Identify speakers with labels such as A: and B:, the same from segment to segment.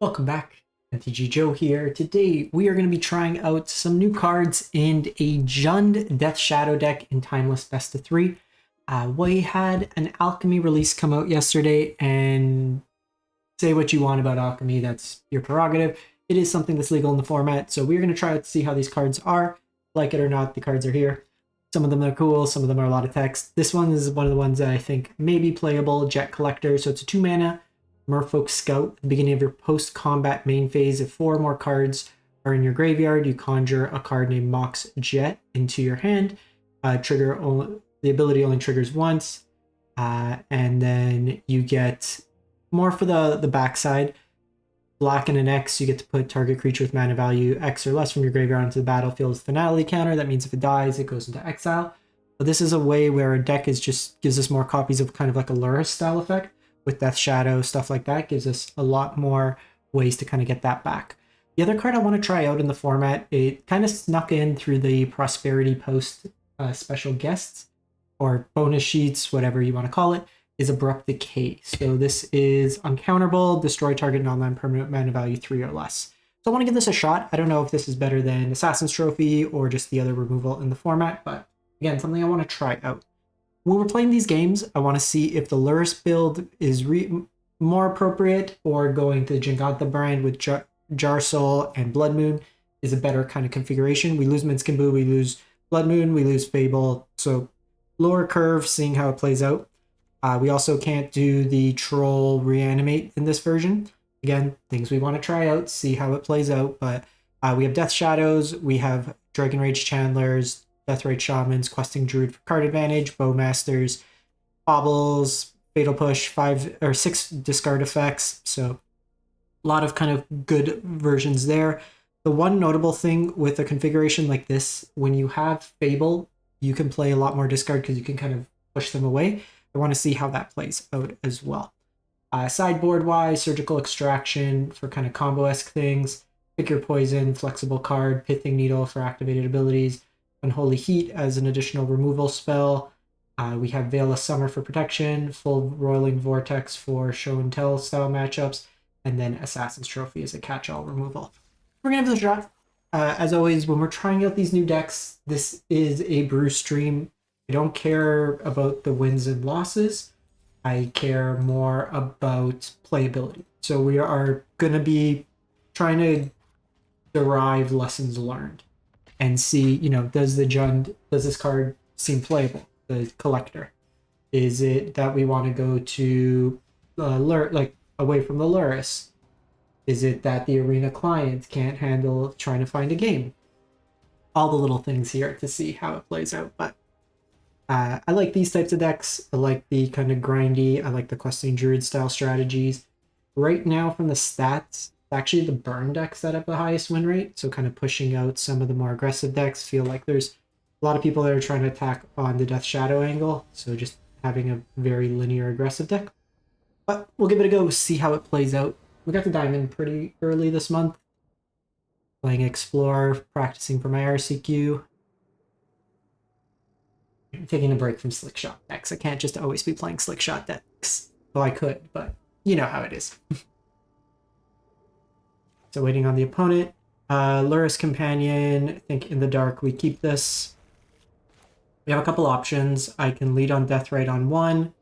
A: Welcome back, MTG Joe here. Today we are going to be trying out some new cards in a Jund Death Shadow deck in Timeless Best of 3. We had an Alchemy release come out yesterday, and say what you want about Alchemy, that's your prerogative. It is something that's legal in the format, so we're going to try to see how these cards are. Like it or not, the cards are here. Some of them are cool, some of them are a lot of text. This one is one of the ones that I think may be playable, Jet Collector, so it's a 2-mana Merfolk Scout. At the beginning of your post-combat main phase, if 4 more cards are in your graveyard, you conjure a card named Mox Jet into your hand. The ability only triggers once, and then you get more for the backside. Black and an X, you get to put target creature with mana value X or less from your graveyard onto the battlefield's finality counter. That means if it dies, it goes into exile. But this is a way where a deck gives us more copies of kind of like a Lurrus style effect. With Death Shadow, stuff like that, gives us a lot more ways to kind of get that back. The other card I want to try out in the format, it kind of snuck in through the Prosperity Post special guests, or bonus sheets, whatever you want to call it, is Abrupt Decay. So this is uncounterable, destroy target non-land permanent mana value 3 or less. So I want to give this a shot. I don't know if this is better than Assassin's Trophy or just the other removal in the format, but again, something I want to try out. When we're playing these games, I want to see if the Lurrus build is more appropriate, or going to the Jingantha brand with jarsyl and Blood Moon is a better kind of configuration. We lose minsc, we lose Blood Moon, we lose Fable, so lower curve, seeing how it plays out. We also can't do the Troll Reanimate in this version. Again, things we want to try out, see how it plays out, but we have Death Shadows, we have Dragon Rage Chandlers, Deathrite Shamans, Questing Druid for card advantage, Bowmasters, Baubles, Fatal Push, 5 or 6 discard effects. So a lot of kind of good versions there. The one notable thing with a configuration like this, when you have Fable, you can play a lot more discard because you can kind of push them away. I want to see how that plays out as well. Sideboard-wise, Surgical Extraction for kind of combo-esque things, Pick Your Poison, Flexible Card, Pithing Needle for activated abilities, Unholy Heat as an additional removal spell. We have Veil of Summer for protection, Full Roiling Vortex for show and tell style matchups, and then Assassin's Trophy as a catch-all removal. We're going to give it a shot. As always, when we're trying out these new decks, this is a brew stream. I don't care about the wins and losses. I care more about playability. So we are going to be trying to derive lessons learned and see, does this card seem playable? The collector. Is it that we want to go to away from the Lurrus? Is it that the arena client can't handle trying to find a game? All the little things here to see how it plays out. But I like these types of decks. I like the kind of grindy, I like the Questing Druid style strategies. Right now from the stats, actually the burn decks that have the highest win rate, so kind of pushing out some of the more aggressive decks. Feel like there's a lot of people that are trying to attack on the Death Shadow angle, so just having a very linear aggressive deck. But we'll give it a go, see how it plays out. We got the Diamond pretty early this month. Playing Explore, practicing for my RCQ. I'm taking a break from Slick Shot decks. I can't just always be playing Slick Shot decks. Well, I could, but you know how it is. So waiting on the opponent. Lurrus Companion, I think in the dark we keep this. We have a couple options. I can lead on Deathrite on 1.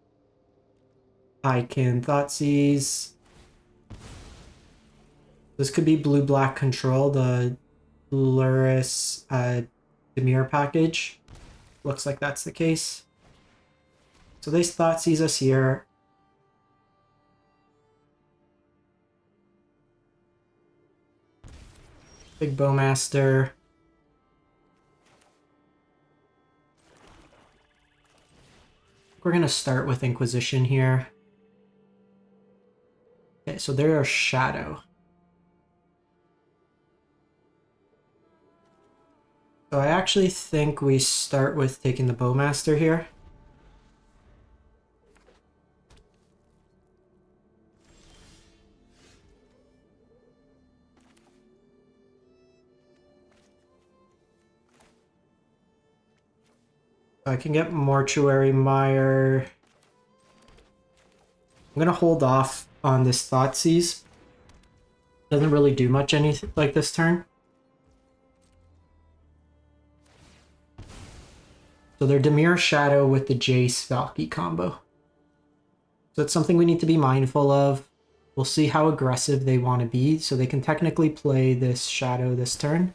A: I can Thoughtseize. This could be blue-black control, the Lurrus Demir package. Looks like that's the case. So they Thoughtseize us here. Big Bowmaster. We're going to start with Inquisition here. Okay, so there are Shadow. So I actually think we start with taking the Bowmaster here. I can get Mortuary Mire. I'm going to hold off on this Thoughtseize. Doesn't really do much anything like this turn. So they're Dimir Shadow with the Jace Valky combo. So it's something we need to be mindful of. We'll see how aggressive they want to be, so they can technically play this Shadow this turn.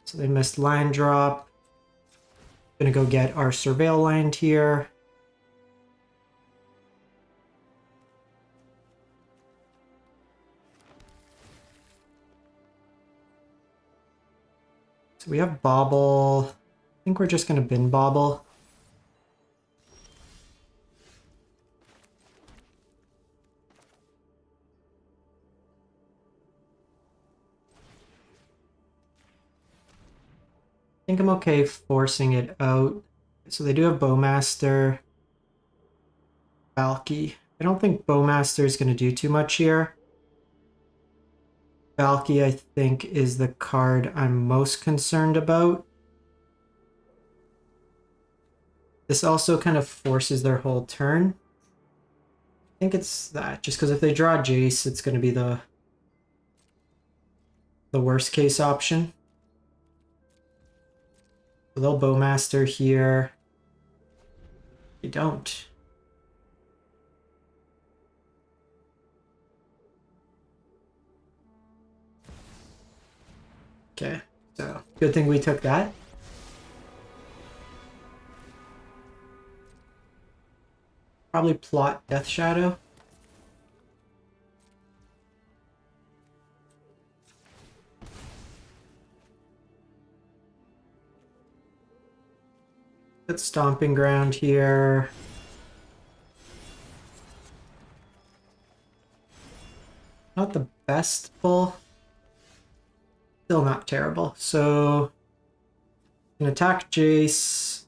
A: So they missed land drop. Gonna go get our Surveil land here. So we have Bauble. I think we're just gonna bin Bauble. I think I'm okay forcing it out. So they do have Bowmaster, Valky. I don't think Bowmaster is going to do too much here. Valky, I think, is the card I'm most concerned about. This also kind of forces their whole turn. I think it's that, just because if they draw Jace, it's going to be the worst case option. So they'll Bowmaster here. They don't. Okay, so good thing we took that. Probably plot Death Shadow. Put Stomping Ground here. Not the best pull. Still not terrible. So, an attack Jace.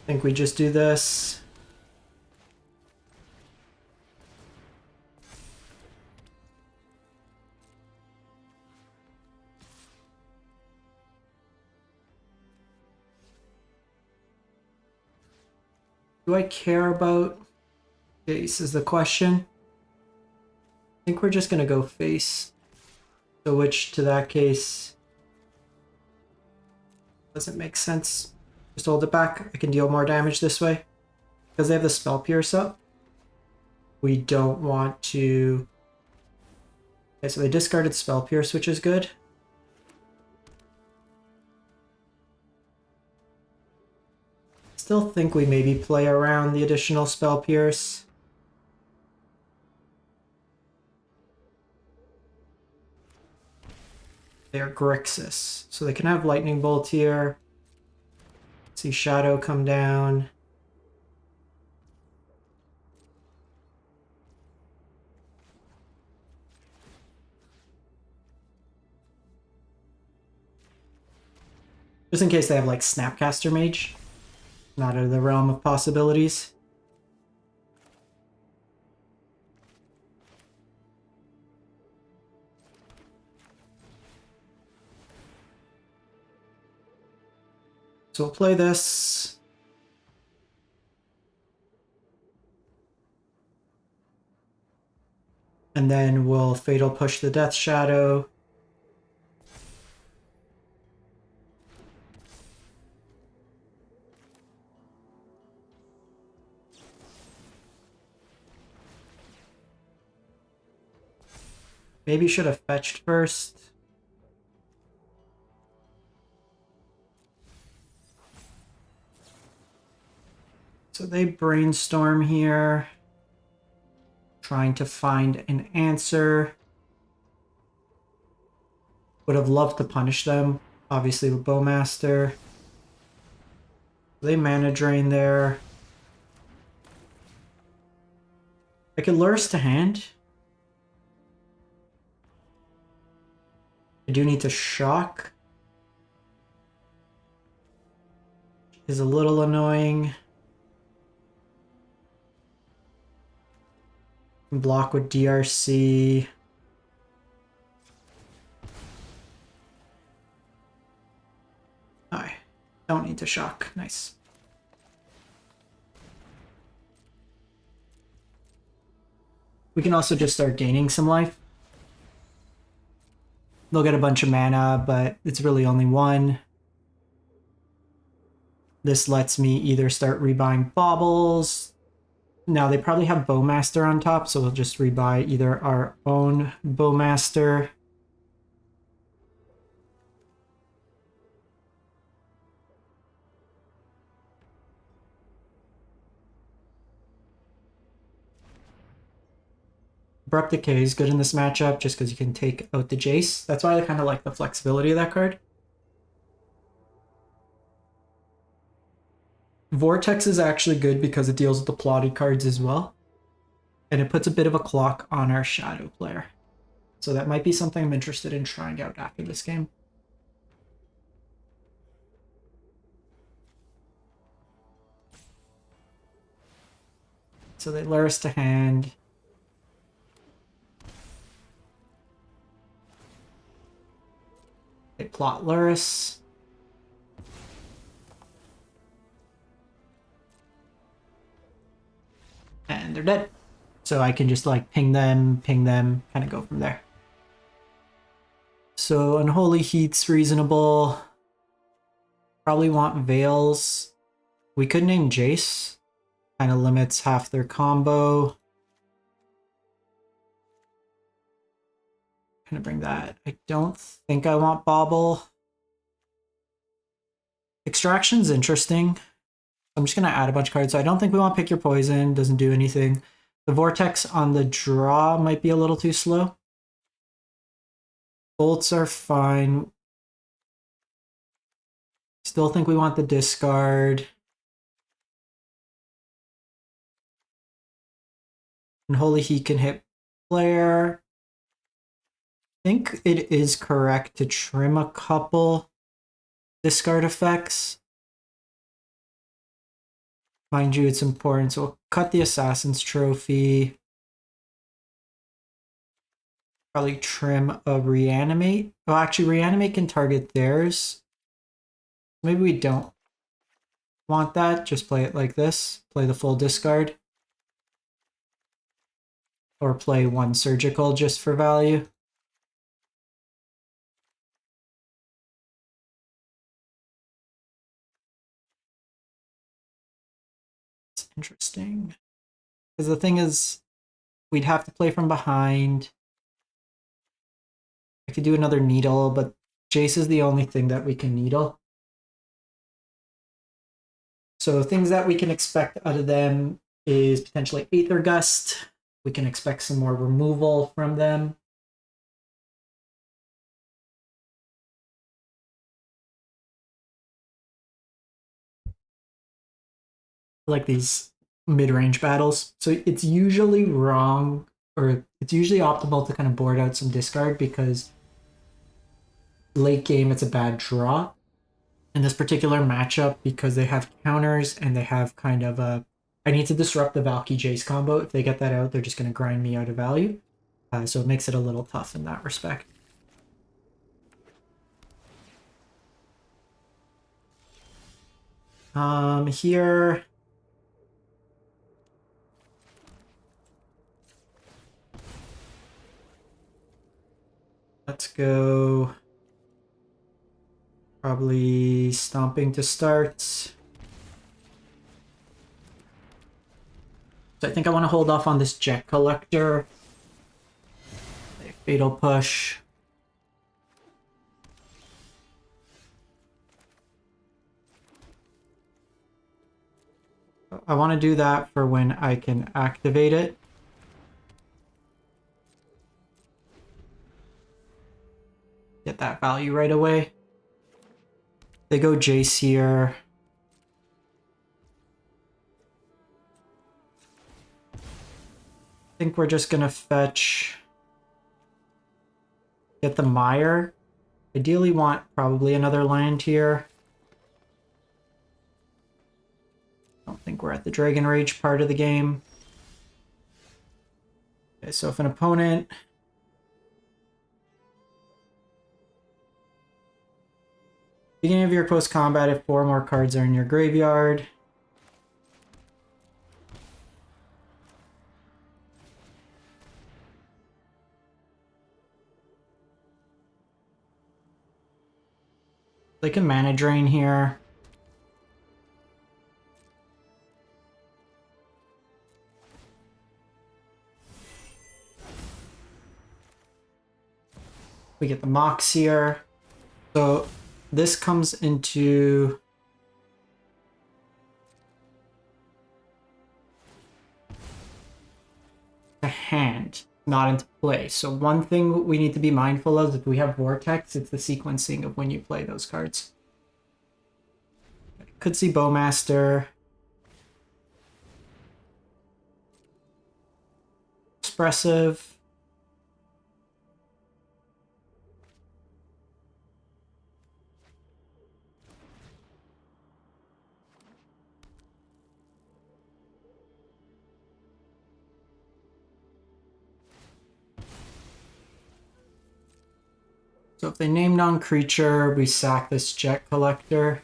A: I think we just do this. Do I care about Jace is the question. I think we're just going to go face. So which, to that case, doesn't make sense. Just hold it back. I can deal more damage this way. Because they have the Spell Pierce up. We don't want to... Okay, so they discarded Spell Pierce, which is good. Still think we maybe play around the additional Spell Pierce. They're Grixis, so they can have Lightning Bolt here. See Shadow come down. Just in case they have like Snapcaster Mage. Not out of the realm of possibilities. So we'll play this. And then we'll Fatal Push the Death Shadow. Maybe should have fetched first. So they brainstorm here, trying to find an answer. Would have loved to punish them, obviously with Bowmaster. They mana drain there. I could Lurrus to hand. I do need to shock. Is a little annoying. Block with DRC. Don't need to shock. Nice. We can also just start gaining some life. They'll get a bunch of mana, but it's really only one. This lets me either start rebuying baubles. Now they probably have Bowmaster on top, so we'll just rebuy either our own Bowmaster. Abrupt Decay is good in this matchup just because you can take out the Jace. That's why I kind of like the flexibility of that card. Vortex is actually good because it deals with the plotted cards as well. And it puts a bit of a clock on our shadow player. So that might be something I'm interested in trying out after this game. So they Lurrus to hand. They plot Lurrus. And they're dead. So I can just like ping them, kind of go from there. So Unholy Heat's reasonable. Probably want Veils. We could name Jace. Kind of limits half their combo. Gonna bring that. I don't think I want Bauble. Extraction's interesting. I'm just gonna add a bunch of cards. So I don't think we want Pick Your Poison. Doesn't do anything. The Vortex on the draw might be a little too slow. Bolts are fine. Still think we want the discard. And Holy Heat can hit player. I think it is correct to trim a couple discard effects. Mind you, it's important. So we'll cut the Assassin's Trophy. Probably trim a Reanimate. Oh, actually, Reanimate can target theirs. Maybe we don't want that. Just play it like this. Play the full discard. Or play one Surgical just for value. It's interesting. Because the thing is, we'd have to play from behind. I could do another Needle, but Jace is the only thing that we can Needle. So things that we can expect out of them is potentially Aether Gust. We can expect some more removal from them. I like these mid-range battles. So it's usually wrong, or it's usually optimal to kind of board out some discard because late game it's a bad draw. In this particular matchup, because they have counters and they have kind of a... I need to disrupt the Valky Jace combo. If they get that out, they're just going to grind me out of value. So it makes it a little tough in that respect. Here... Let's go... Probably Stomping to start. So I think I want to hold off on this Jet Collector. Fatal Push. I want to do that for when I can activate it. Get that value right away. They go Jace here. I think we're just gonna fetch. Get the Mire. Ideally want probably another land here. I don't think we're at the Dragon Rage part of the game. Okay, so if an opponent... I Beginning of your post-combat, if 4 more cards are in your graveyard. They can mana drain here. We get the Mox here. So this comes into the hand, not into play. So one thing we need to be mindful of, if we have Vortex, it's the sequencing of when you play those cards. Could see Bowmaster. Expressive. So if they name non-creature, we sack this Jet Collector.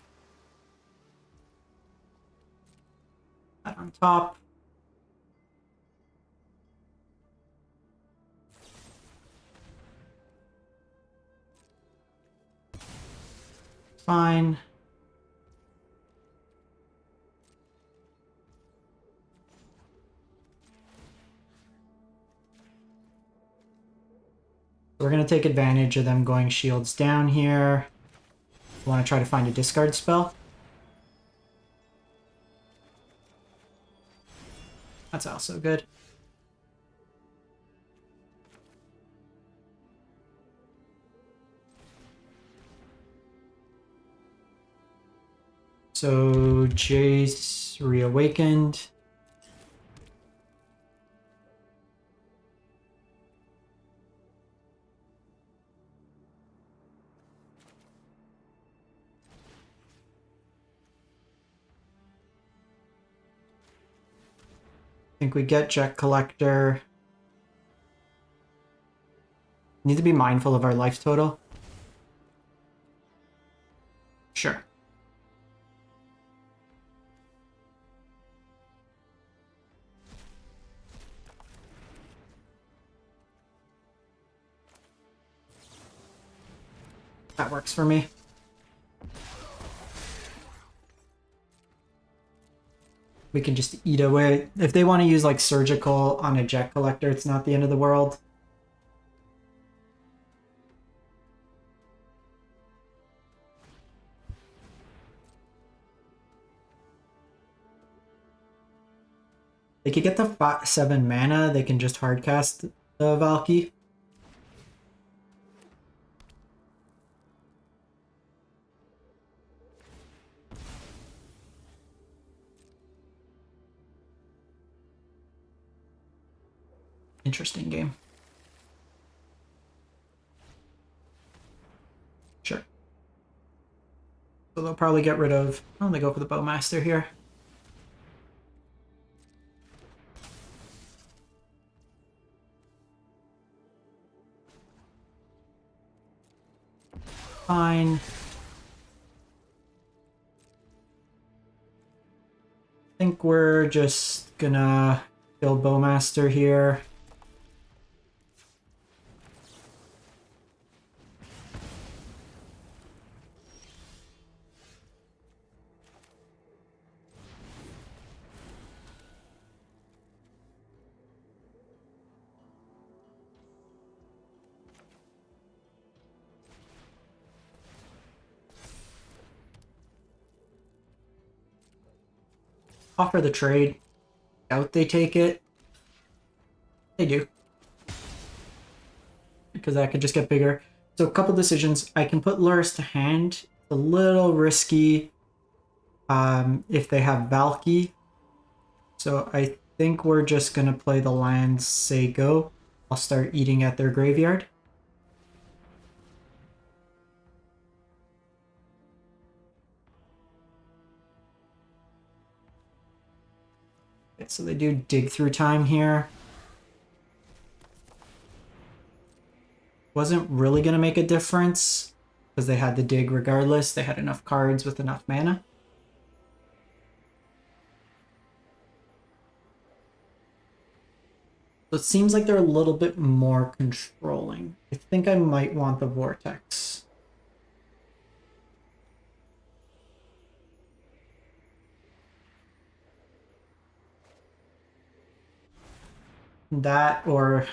A: That on top. Fine. We're going to take advantage of them going shields down here. We want to try to find a discard spell. That's also good. So Jace reawakened. I think we get Jet Collector. Need to be mindful of our life total. Sure. That works for me. We can just eat away. If they want to use like Surgical on a Jet Collector, it's not the end of the world. They could get the 7 mana, they can just hardcast the Valky. Interesting game. Sure. So they'll probably get rid of... Oh, they go for the Bowmaster here. Fine. I think we're just gonna kill Bowmaster here. Offer the trade. Doubt they take it. They do. Because that could just get bigger. So a couple decisions. I can put Lurrus to hand. It's a little risky if they have Valky. So I think we're just going to play the lands, say go. I'll start eating at their graveyard. So they do dig through time here. Wasn't really going to make a difference. because they had the dig regardless. They had enough cards with enough mana. So it seems like they're a little bit more controlling. I think I might want the Vortex. That or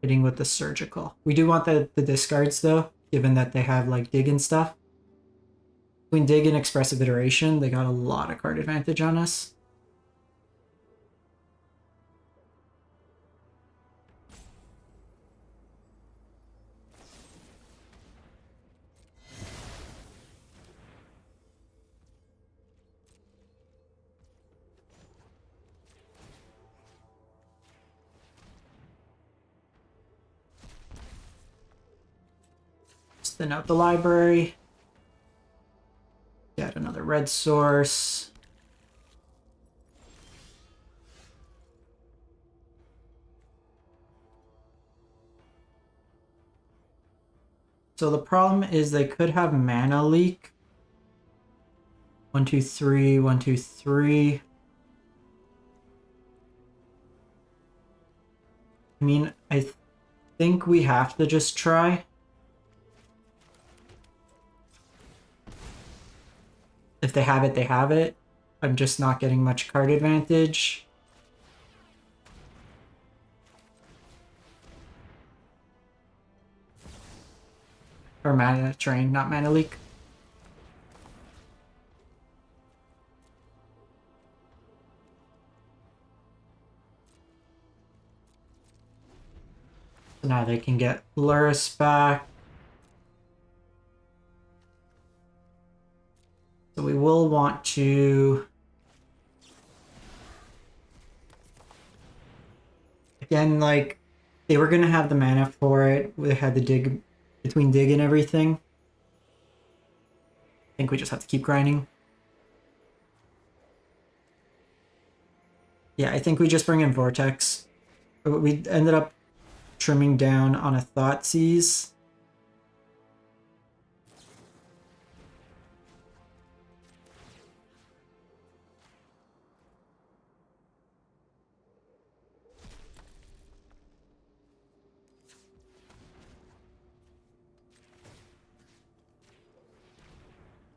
A: hitting with the Surgical. We do want the discards though, given that they have like dig and stuff. Between dig and Expressive Iteration, they got a lot of card advantage on us. Thin out the library. Get another red source. So the problem is they could have mana leak. 1, 2, 3, 1, 2, 3. I mean, I think we have to just try. If they have it, they have it. I'm just not getting much card advantage. Or mana drain, not mana leak. So now they can get Lurrus back. So we will want to... Again, like, they were going to have the mana for it. They had the dig, between dig and everything. I think we just have to keep grinding. Yeah, I think we just bring in Vortex. We ended up trimming down on a Thoughtseize.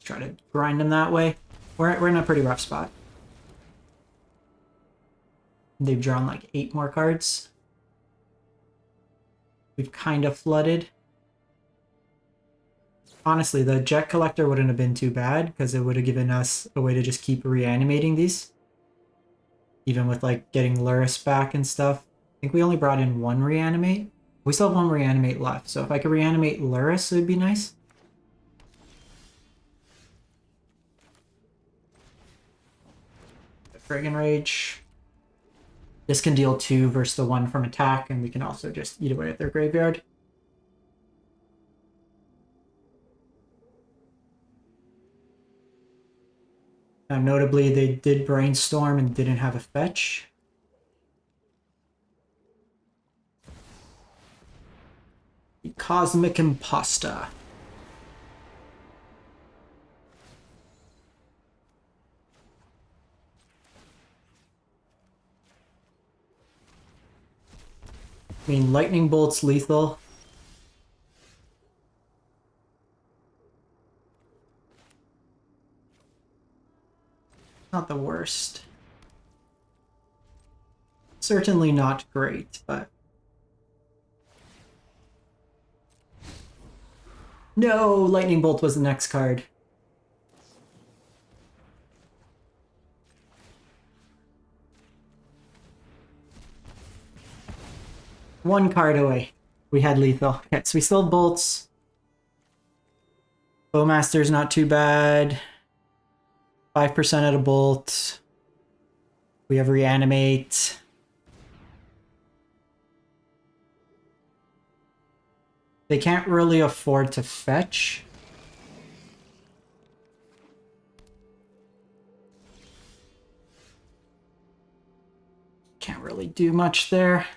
A: Try to grind them that way. We're in a pretty rough spot. They've drawn like 8 more cards. We've kind of flooded. Honestly, the Jet Collector wouldn't have been too bad because it would have given us a way to just keep reanimating these. Even with like getting Lurrus back and stuff. I think we only brought in 1 reanimate. We still have 1 reanimate left, so if I could reanimate Lurrus, it would be nice. Dragon Rage. This can deal 2 versus the 1 from attack, and we can also just eat away at their graveyard. Now, notably, they did Brainstorm and didn't have a fetch. The Cosmic Imposter. I mean, Lightning Bolt's lethal. Not the worst. Certainly not great, but... No! Lightning Bolt was the next card. One card away. We had lethal. Okay, so we still have bolts. Bowmaster's not too bad. 5% at a bolt. We have reanimate. They can't really afford to fetch. Can't really do much there.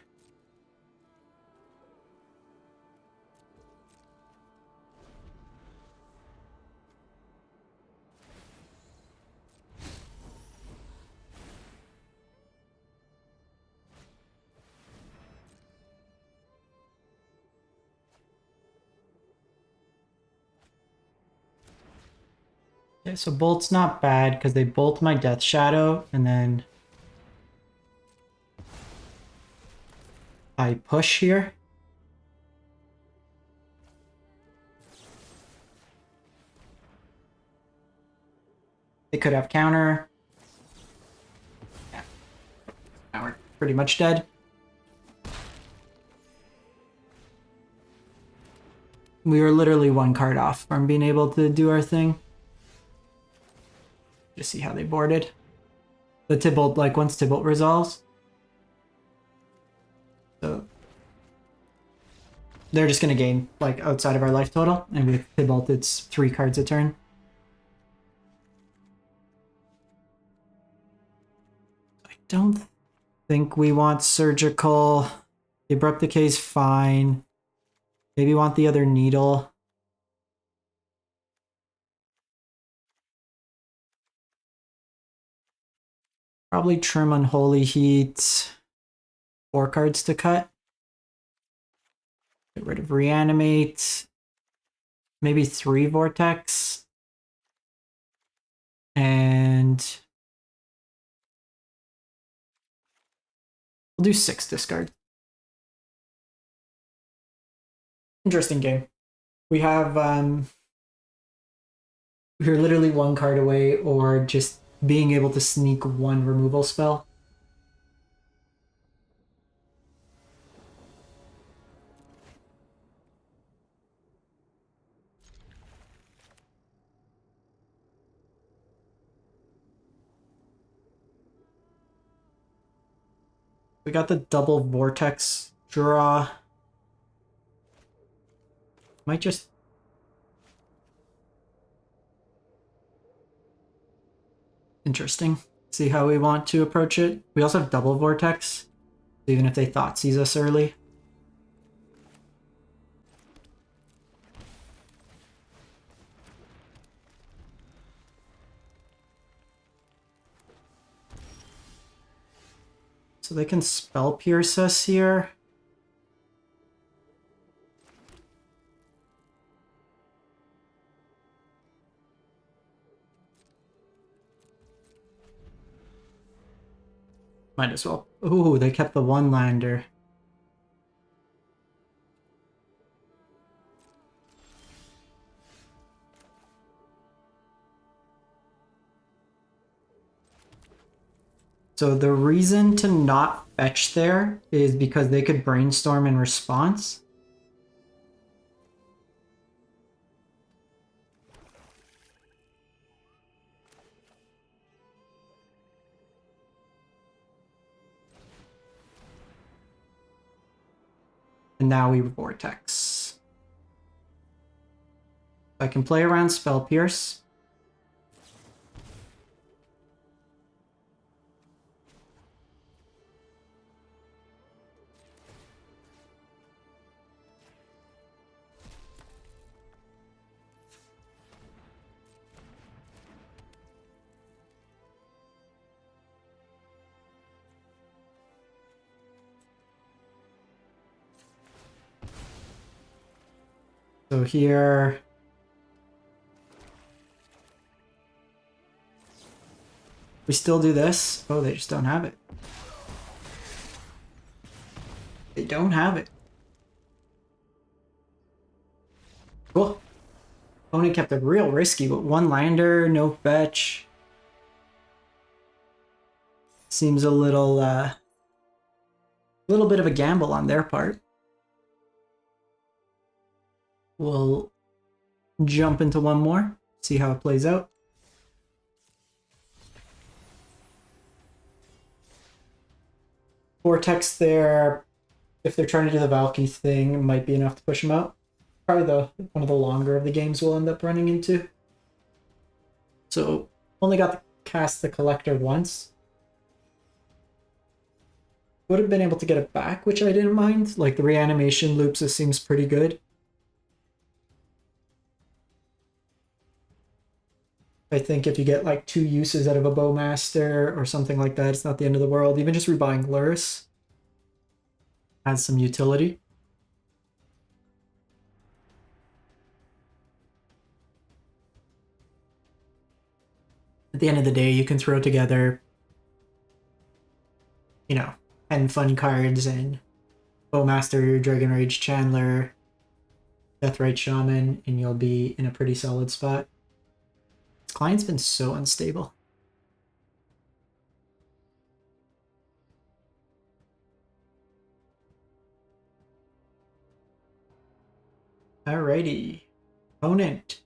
A: Okay, so Bolt's not bad because they bolt my Death Shadow and then I push here. They could have counter. Yeah. Now we're pretty much dead. We were literally one card off from being able to do our thing. Just see how they boarded. The Tybalt, like once Tybalt resolves. So they're just gonna gain like outside of our life total, and with Tybalt it's 3 cards a turn. I don't think we want surgical. The abrupt decay is fine. Maybe want the other needle. Probably trim Unholy Heat. 4 cards to cut. Get rid of Reanimate. Maybe 3 Vortex. And we'll do 6 discard. Interesting game. We have we're literally 1 card away or just being able to sneak 1 removal spell. We got the double Vortex draw. Might just... Interesting. See how we want to approach it. We also have double Vortex, even if they thought sees us early. So they can Spell Pierce us here. Might as well. Ooh, they kept the 1-lander. So the reason to not fetch there is because they could brainstorm in response. And now we Vortex. I can play around Spell Pierce. So here, we still do this. Oh, they just don't have it. They don't have it. Cool. Opponent kept it real risky, but 1-lander, no fetch. Seems a little bit of a gamble on their part. We'll jump into one more, see how it plays out. Vortex there, if they're trying to do the Valky thing, might be enough to push them out. Probably one of the longer of the games we'll end up running into. So, only got to cast the Collector once. Would have been able to get it back, which I didn't mind. Like, the reanimation loops, this seems pretty good. I think if you get like 2 uses out of a Bowmaster or something like that, it's not the end of the world. Even just rebuying Lurrus has some utility. At the end of the day, you can throw together, you know, 10 fun cards and Bowmaster, Dragon Rage Chandler, Deathrite Shaman, and you'll be in a pretty solid spot. This client's been so unstable. Alrighty. Opponent.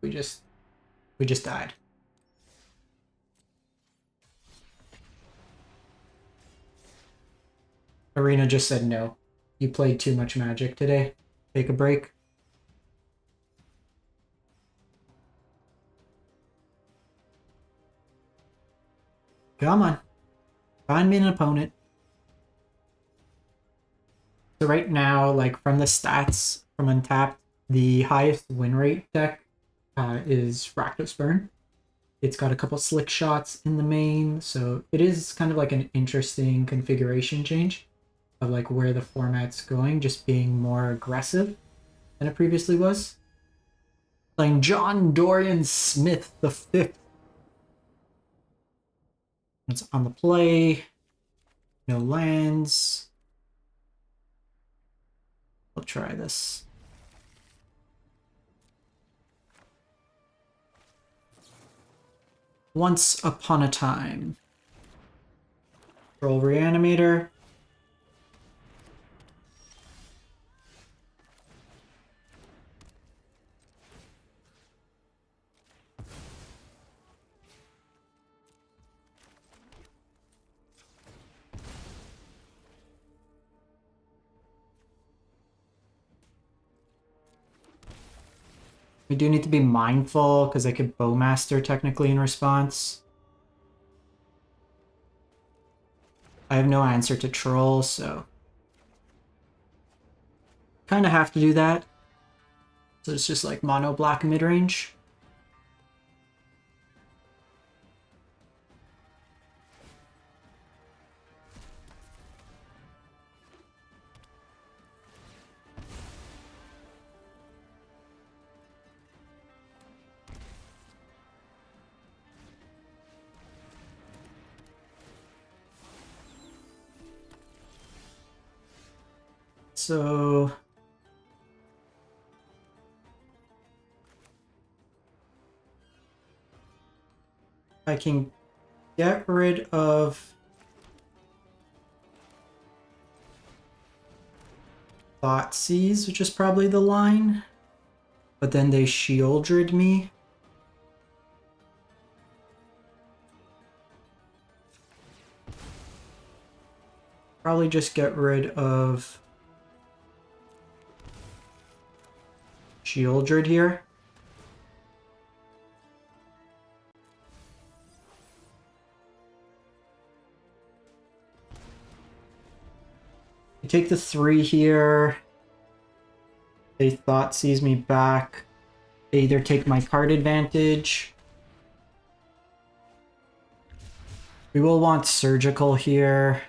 A: We just died. Arena just said no. You played too much Magic today. Take a break. Come on. Find me an opponent. So right now, like from the stats from Untapped, the highest win rate deck is Rakdos Burn. It's got a couple slick shots in the main, so it is kind of like an interesting configuration change of like where the format's going, just being more aggressive than it previously was. Playing John Dorian Smith the Fifth. It's on the play. No lands. We'll try this. Once upon a time. Roll reanimator. We do need to be mindful because I could Bowmaster technically in response. I have no answer to Troll, so kind of have to do that. So it's just like mono black midrange. So I can get rid of Thoughtseize, which is probably the line, but then they shieldred me. Probably just get rid of Shieldred here. You take the 3 here. They Thoughtseize me back. They either take my card advantage. We will want Surgical here.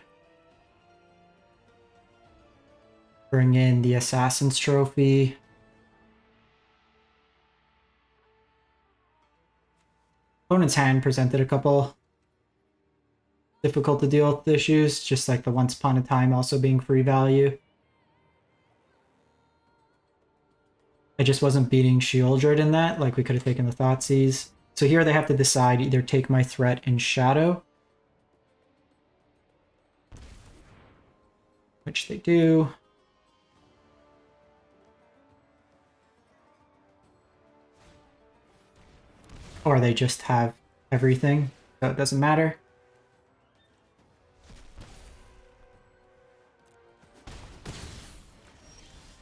A: Bring in the Assassin's Trophy. Opponent's hand presented a couple difficult to deal with issues, just like the Once Upon a Time also being free value. I just wasn't beating Shieldred in that, like we could have taken the Thoughtseize. So here they have to decide, either take my threat in Shadow, which they do. Or they just have everything, so it doesn't matter.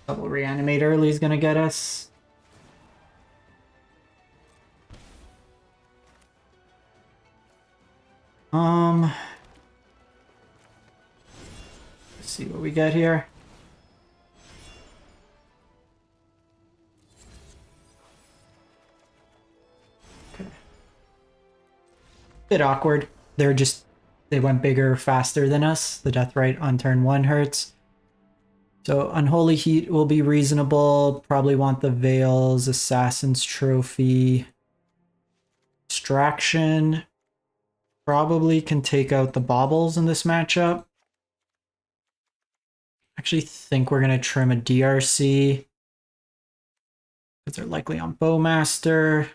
A: Double Reanimate early is gonna get us. Let's see what we get here. Bit awkward. They went bigger faster than us. The Deathrite on turn 1 hurts. So Unholy Heat will be reasonable. Probably want the Veils, Assassin's Trophy. Extraction. Probably can take out the Baubles in this matchup. Actually think we're going to trim a DRC. Because they're likely on Bowmaster.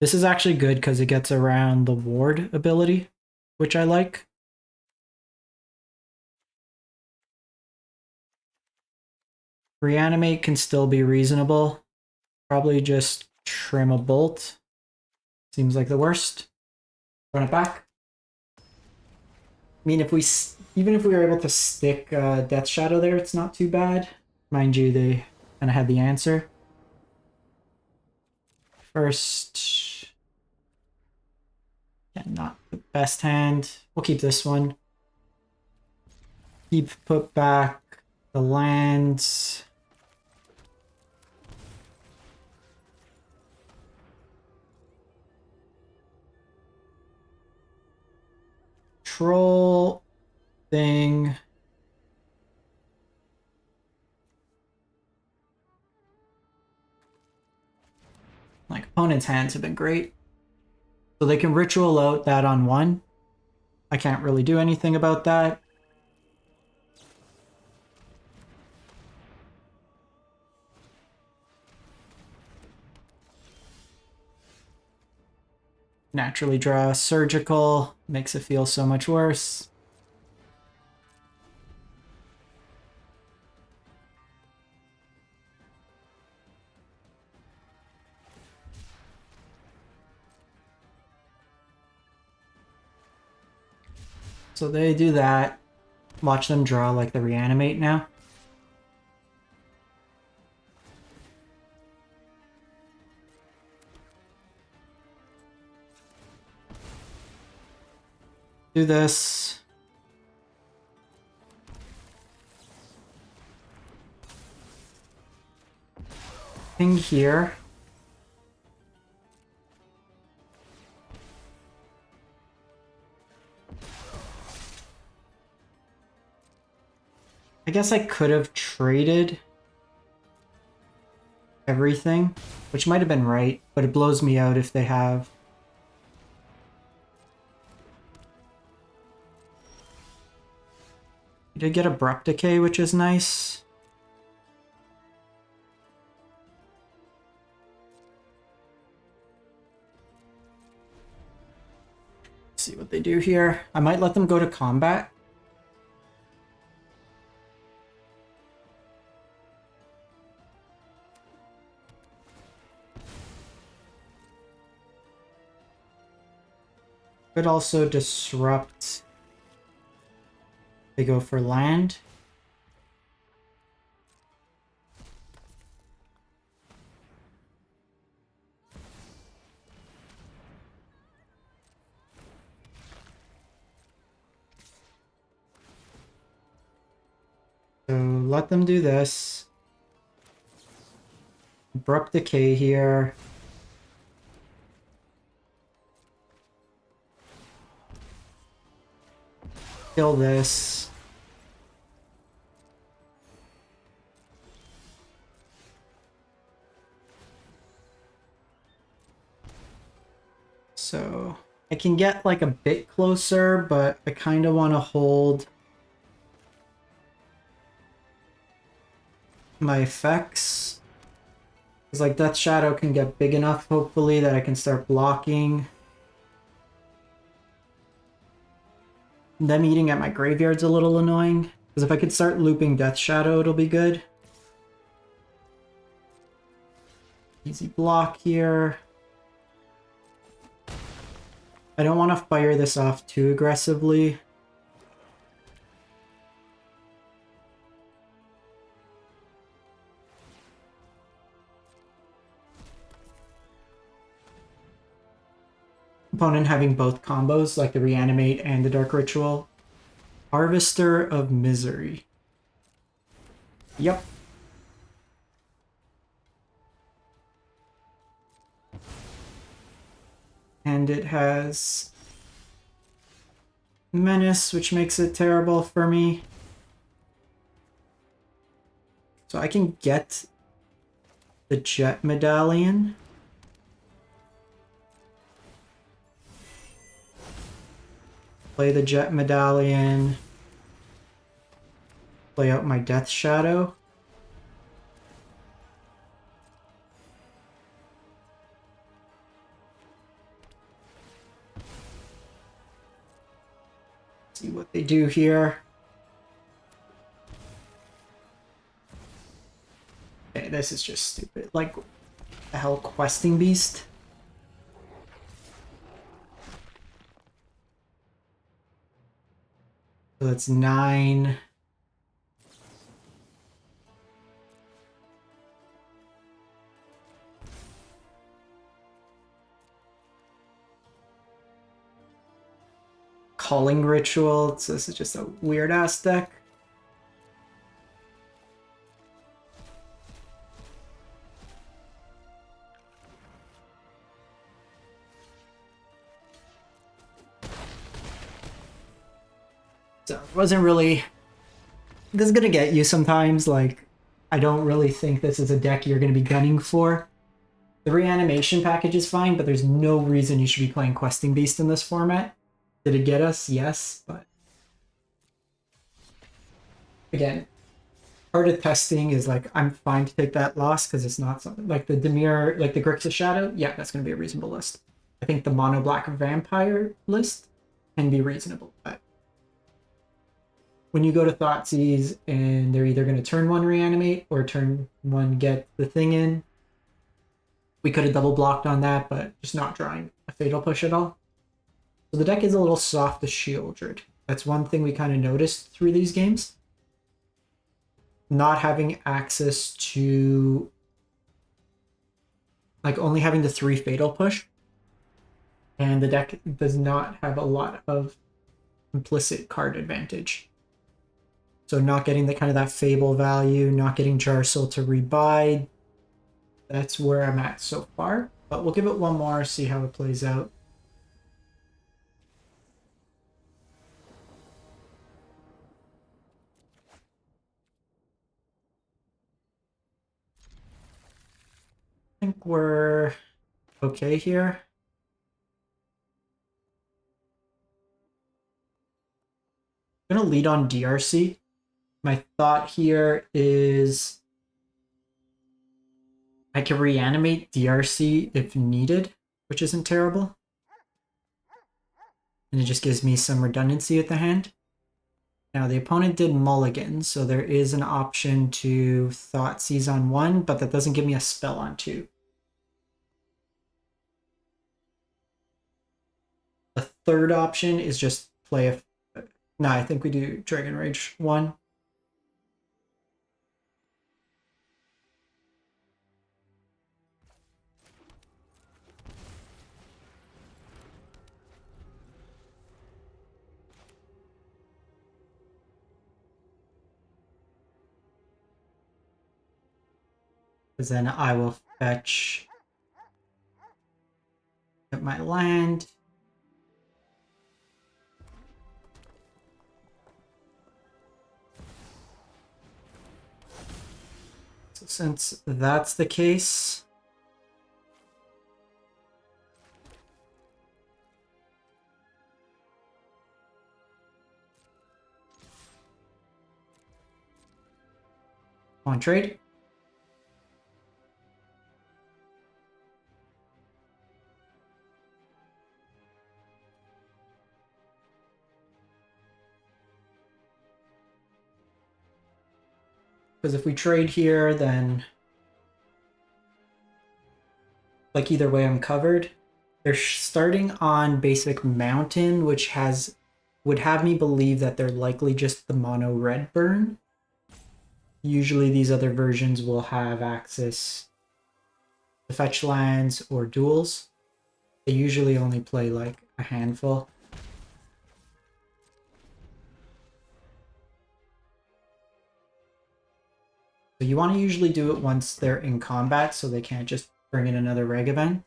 A: This is actually good because it gets around the ward ability, which I like. Reanimate can still be reasonable. Probably just trim a bolt. Seems like the worst. Run it back. I mean, even if we were able to stick Death Shadow there, it's not too bad. Mind you, they kind of had the answer. First, yeah, not the best hand. We'll keep this one. Put back the lands. Troll thing. Like, opponent's hands have been great. So they can ritual out that on one. I can't really do anything about that. Naturally draw surgical, makes it feel so much worse. So they do that. Watch them draw like the reanimate now. Do this. Thing here. I guess I could have traded everything, which might have been right, but it blows me out if they have. I did get Abrupt Decay, which is nice. Let's see what they do here. I might let them go to combat. Could also disrupt. They go for land. So let them do this. Abrupt Decay here. Kill this. So I can get like a bit closer, but I kind of want to hold my effects. Because like Death Shadow can get big enough, hopefully, that I can start blocking. Them eating at my graveyard's a little annoying. Because if I could start looping Death Shadow, it'll be good. Easy block here. I don't want to fire this off too aggressively. Opponent having both combos, like the Reanimate and the Dark Ritual. Harvester of Misery. Yep. And it has Menace, which makes it terrible for me. So I can get the Jet Medallion. Play the Jet Medallion. Play out my Death Shadow. See what they do here. Okay, this is just stupid. Like, the hell, Questing Beast? So that's 9. Calling Ritual. So this is just a weird ass deck. So it wasn't really... This is gonna get you sometimes. Like, I don't really think this is a deck you're gonna be gunning for. The reanimation package is fine, but there's no reason you should be playing Questing Beast in this format. Did it get us? Yes, but... Again, part of testing is like, I'm fine to take that loss because it's not something... Like the Demir, like the Grixis Shadow, yeah, that's going to be a reasonable list. I think the Mono Black Vampire list can be reasonable, but... When you go to Thoughtseize and they're either going to turn 1 reanimate or turn 1 get the thing in, we could have double blocked on that, but just not drawing a fatal push at all. So the deck is a little soft to Shieldred. That's one thing we kind of noticed through these games. Not having access to... Like, only having the 3 fatal push. And the deck does not have a lot of implicit card advantage. So not getting the kind of that fable value, not getting Jarsyl to rebuy. That's where I'm at so far. But we'll give it one more, see how it plays out. I think we're okay here. I'm going to lead on DRC. My thought here is I can reanimate DRC if needed, which isn't terrible. And it just gives me some redundancy at the hand. Now the opponent did mulligan, so there is an option to Thoughtseize on 1, but that doesn't give me a spell on 2. The third option is just play a... No, I think we do Dragon Rage 1. Because then I will fetch at my land. So since that's the case, on trade. Because if we trade here, then like either way I'm covered. They're starting on basic mountain, which would have me believe that they're likely just the mono red burn. Usually these other versions will have access to fetch lands or duels. They usually only play like a handful. So you want to usually do it once they're in combat so they can't just bring in another Regavan.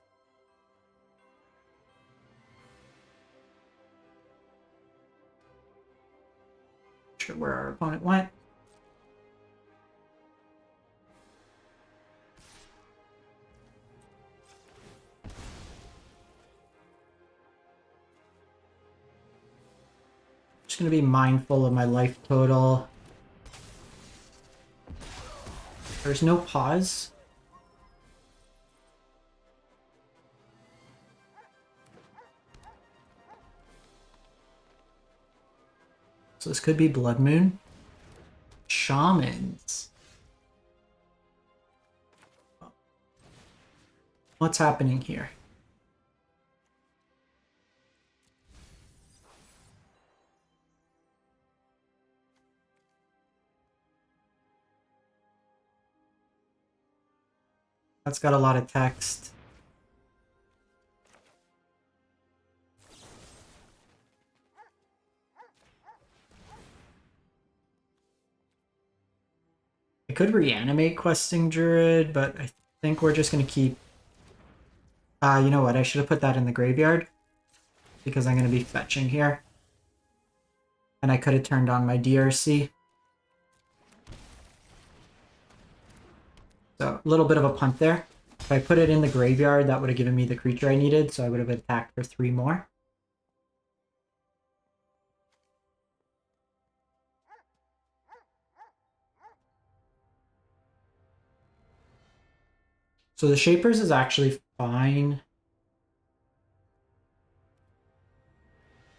A: Not sure where our opponent went. going to be mindful of my life total. There's no pause. So this could be Blood Moon. Shamans. What's happening here? That's got a lot of text. I could reanimate Questing Druid, but I think we're just going to keep... you know what? I should have put that in the graveyard because I'm going to be fetching here. And I could have turned on my DRC. So a little bit of a punt there. If I put it in the graveyard, that would have given me the creature I needed, so I would have attacked for 3 more. So the Shapers is actually fine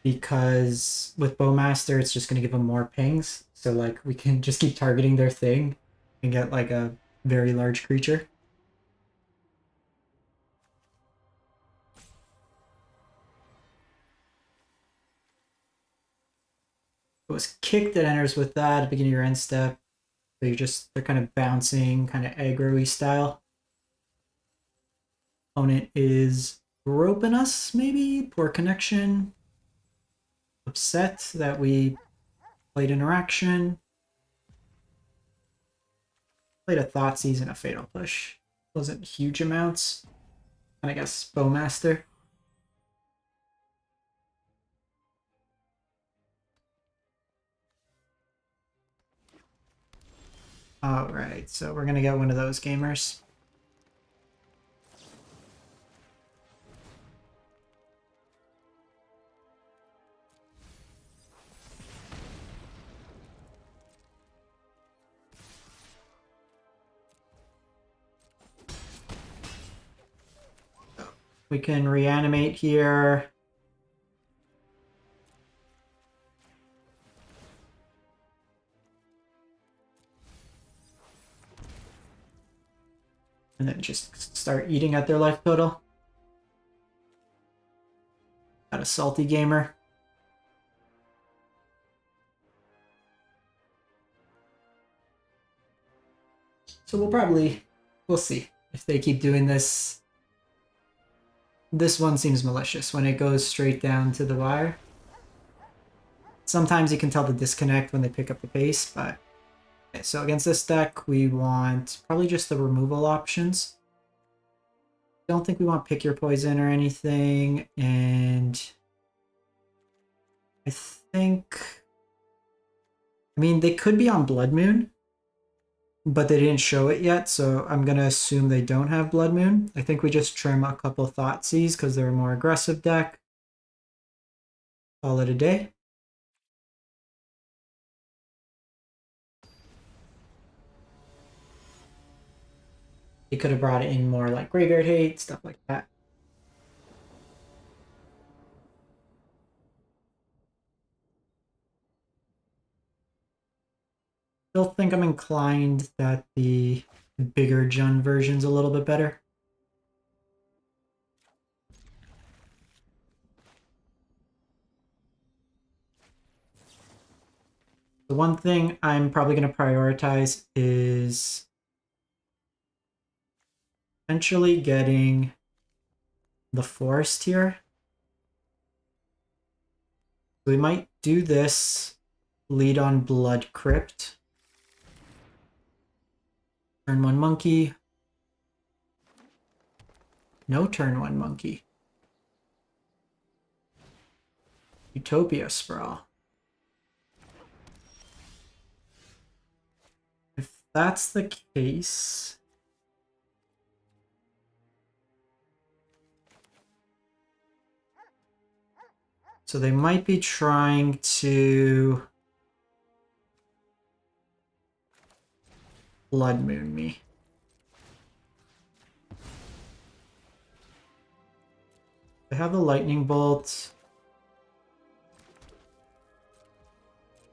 A: because with Bowmaster, it's just going to give them more pings. So like we can just keep targeting their thing and get like a very large creature. It was kick that enters with that at the beginning of your end step. So they're kind of bouncing, kind of aggro-y style. Opponent is groping us, maybe? Poor connection. Upset that we played interaction. Played a Thoughtseize and a Fatal Push. Wasn't huge amounts. And I guess Bowmaster. Alright, so we're gonna get one of those gamers. We can reanimate here. And then just start eating at their life total. Got a salty gamer. So we'll see if they keep doing this. This one seems malicious when it goes straight down to the wire. Sometimes you can tell the disconnect when they pick up the pace, but... Okay, so against this deck, we want probably just the removal options. Don't think we want Pick Your Poison or anything, and... I mean, they could be on Blood Moon, but they didn't show it yet, so I'm going to assume they don't have Blood Moon. I think we just trim a couple Thoughtseize because they're a more aggressive deck. Call it a day. He could have brought in more like Graveyard Hate, stuff like that. Still think I'm inclined that the bigger Jund version's a little bit better. The one thing I'm probably going to prioritize is eventually getting the forest here. We might do this, lead on Blood Crypt. Turn 1 monkey. No turn 1 monkey. Utopia Sprawl. If that's the case... So they might be trying to Blood Moon me. They have the lightning bolt.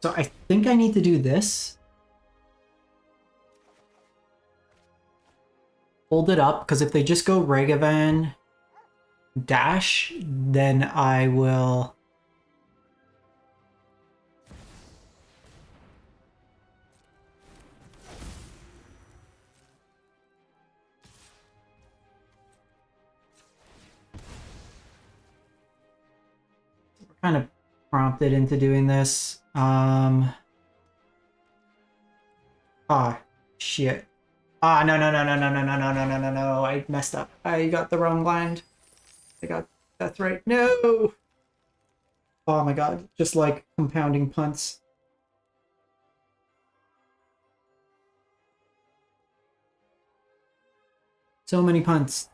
A: So I think I need to do this. Hold it up, because if they just go Ragavan dash, then I will... We're kind of prompted into doing this. Shit. No, no, no, no, no, no, no, no, no, no, no, no. I messed up. I got the wrong land. I got Deathrite. No! Oh my god. Just like compounding punts. So many punts.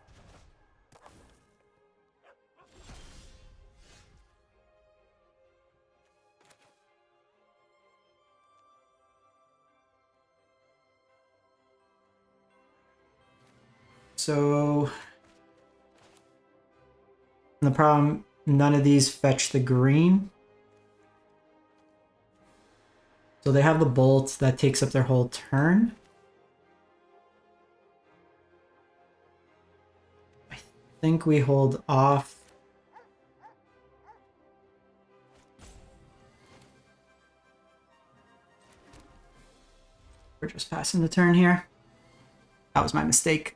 A: So the problem, none of these fetch the green. So they have the bolt that takes up their whole turn. I think we hold off. We're just passing the turn here. That was my mistake.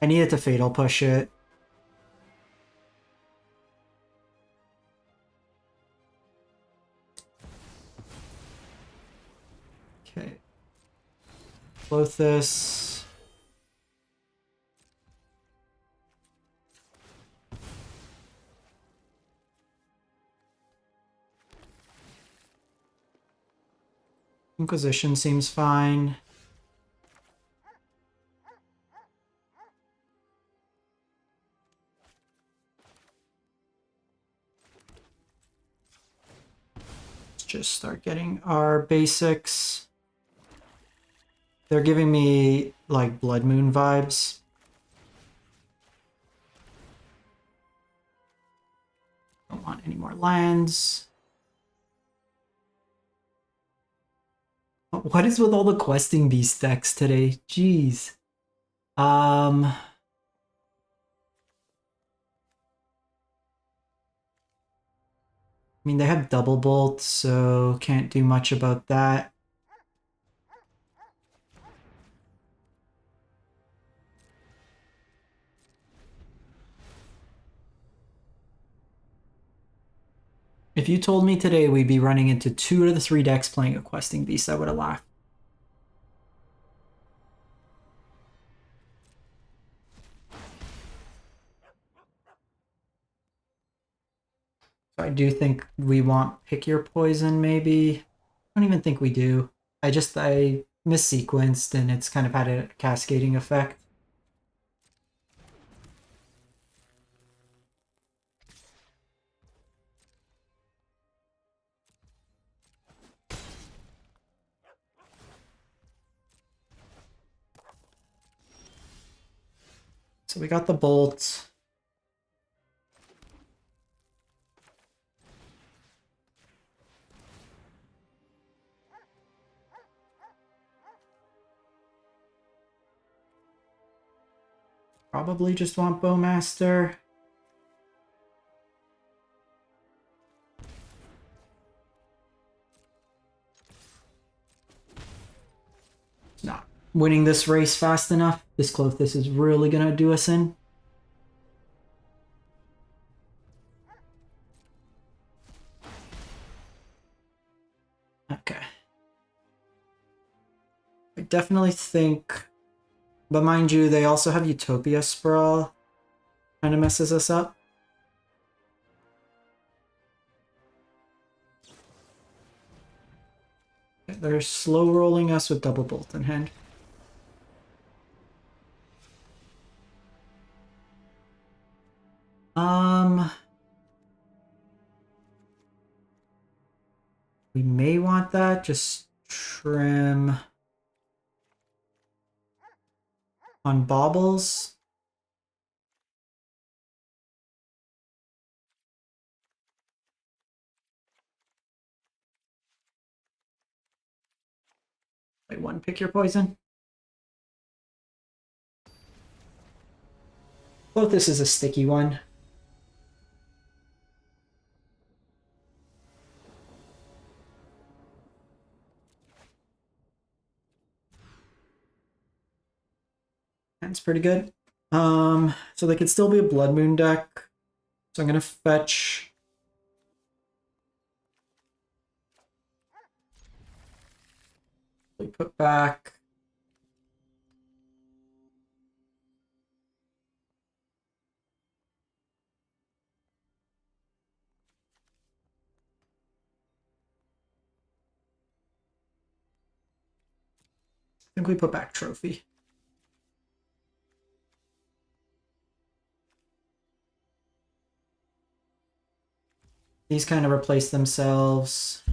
A: I needed to fatal push it. Okay. Both this. Inquisition seems fine. Just start getting our basics. They're giving me like Blood Moon vibes. Don't want any more lands. What is with all the questing beast decks today? Jeez. I mean, they have double bolt, so can't do much about that. If you told me today we'd be running into 2 of the 3 decks playing a questing beast, I would have laughed. So I do think we want Pick Your Poison, maybe. I don't even think we do. I missequenced and it's kind of had a cascading effect. So we got the bolt. Probably just want Bowmaster. It's not winning this race fast enough. This Clothis is really gonna do us in. Okay. I definitely think, but mind you, they also have Utopia Sprawl. Kind of messes us up. Okay, they're slow rolling us with double bolt in hand. We may want that. Just trim on baubles. Wait, one, pick your poison. Both this is a sticky one. That's pretty good. So they could still be a Blood Moon deck. So I'm gonna fetch. We put back. I think we put back Trophy. These kind of replace themselves.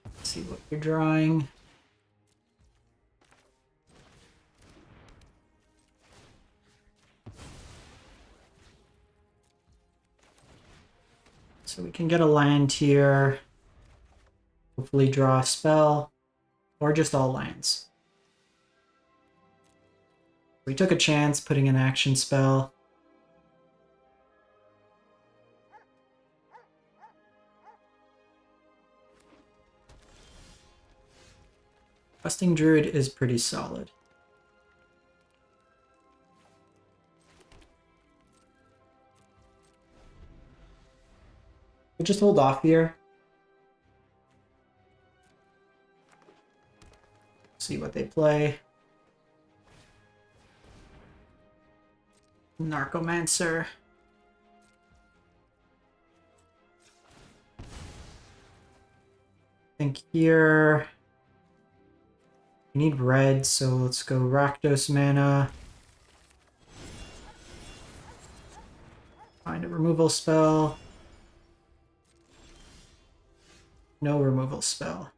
A: Let's see what you're drawing. So we can get a land here. Hopefully draw a spell. Or just all lands. We took a chance putting an action spell. Questing Druid is pretty solid. We'll just hold off here. See what they play. Narcomancer. I think here we need red, so let's go Rakdos mana. Find a removal spell. No removal spell.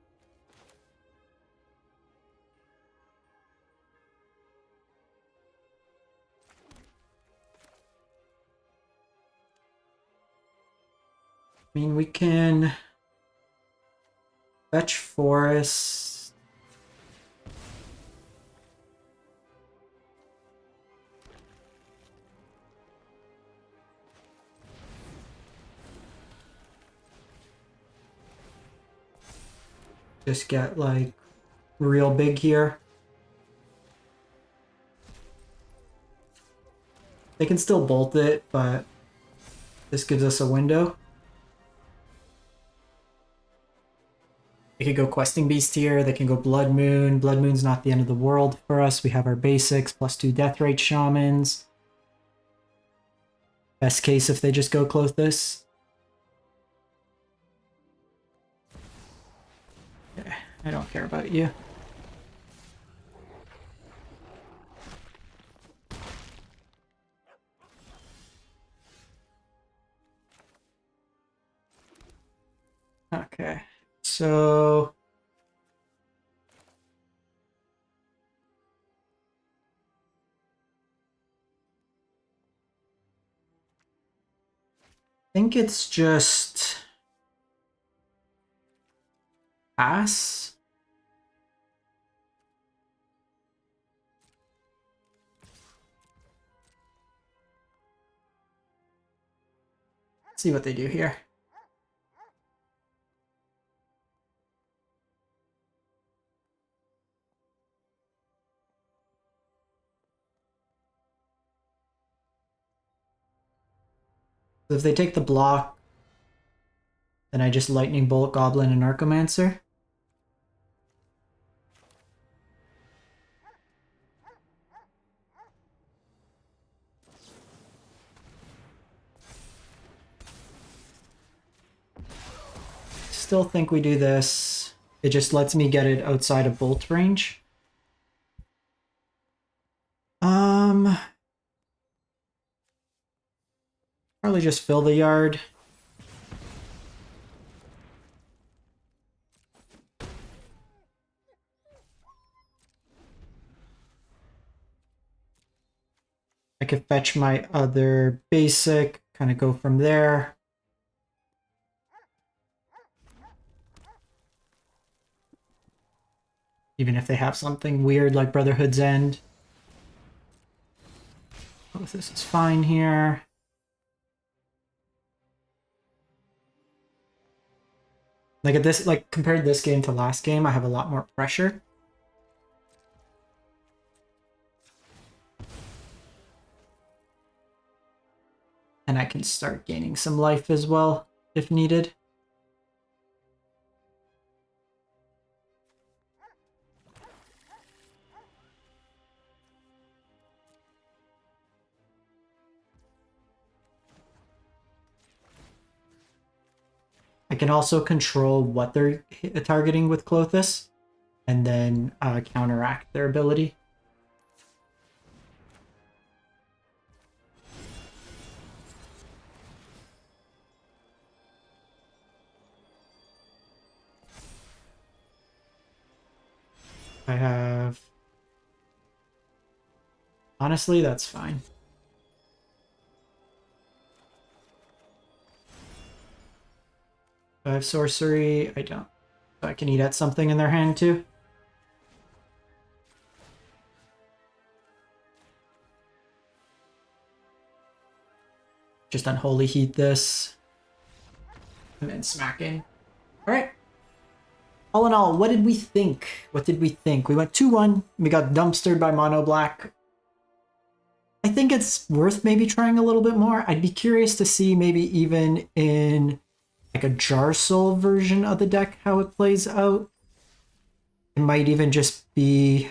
A: I mean, we can fetch forest. Just get like real big here. They can still bolt it, but this gives us a window. They could go Questing Beast here, they can go Blood Moon. Blood Moon's not the end of the world for us. We have our basics, +2 Deathrite Shamans. Best case if they just go Klothys. Okay, I don't care about you. Okay. So I think it's just pass. Let's see what they do here. So if they take the block, then I just Lightning Bolt Goblin and Narcomancer. Still think we do this. It just lets me get it outside of bolt range. Probably just fill the yard. I could fetch my other basic, kind of go from there. Even if they have something weird like Brotherhood's End. Oh, this is fine here. Like at this, like compared this game to last game, I have a lot more pressure. And I can start gaining some life as well, if needed. I can also control what they're targeting with Klothys, and then counteract their ability. I have... Honestly, that's fine. I have sorcery. I don't. So I can eat at something in their hand too. Just unholy heat this. And then smacking. Alright. All in all, what did we think? What did we think? We went 2-1. We got dumpstered by Mono Black. I think it's worth maybe trying a little bit more. I'd be curious to see maybe even in like a jarsyl version of the deck how it plays out. It might even just be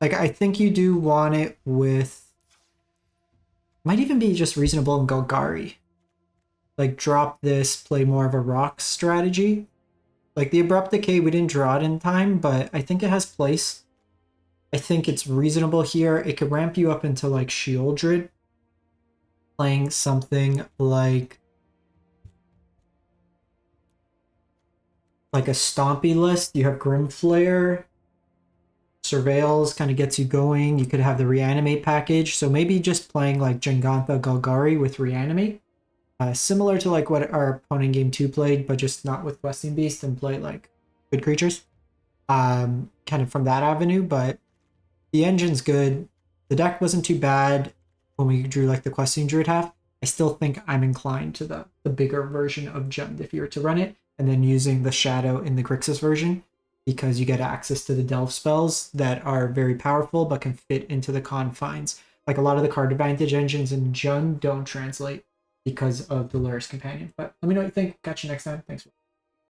A: like, I think you do want it with, might even be just reasonable in Golgari. Like drop this, play more of a rock strategy. Like the Abrupt Decay, we didn't draw it in time, but I think it has place. I think it's reasonable here. It could ramp you up into like Shieldred. Playing something like a Stompy list. You have Grimflare. Surveils kind of gets you going. You could have the Reanimate package. So maybe just playing like Jengantha Golgari with Reanimate. Similar to like what our opponent game 2 played, but just not with Questing Beast, and play like good creatures. Kind of from that avenue, but the engine's good. The deck wasn't too bad when we drew like the Questing Druid half. I still think I'm inclined to the bigger version of Jund if you were to run it, and then using the Shadow in the Grixis version, because you get access to the Delve spells that are very powerful but can fit into the confines. Like a lot of the card advantage engines in Jund don't translate because of the Lurrus companion. But let me know what you think. Catch you next time. Thanks.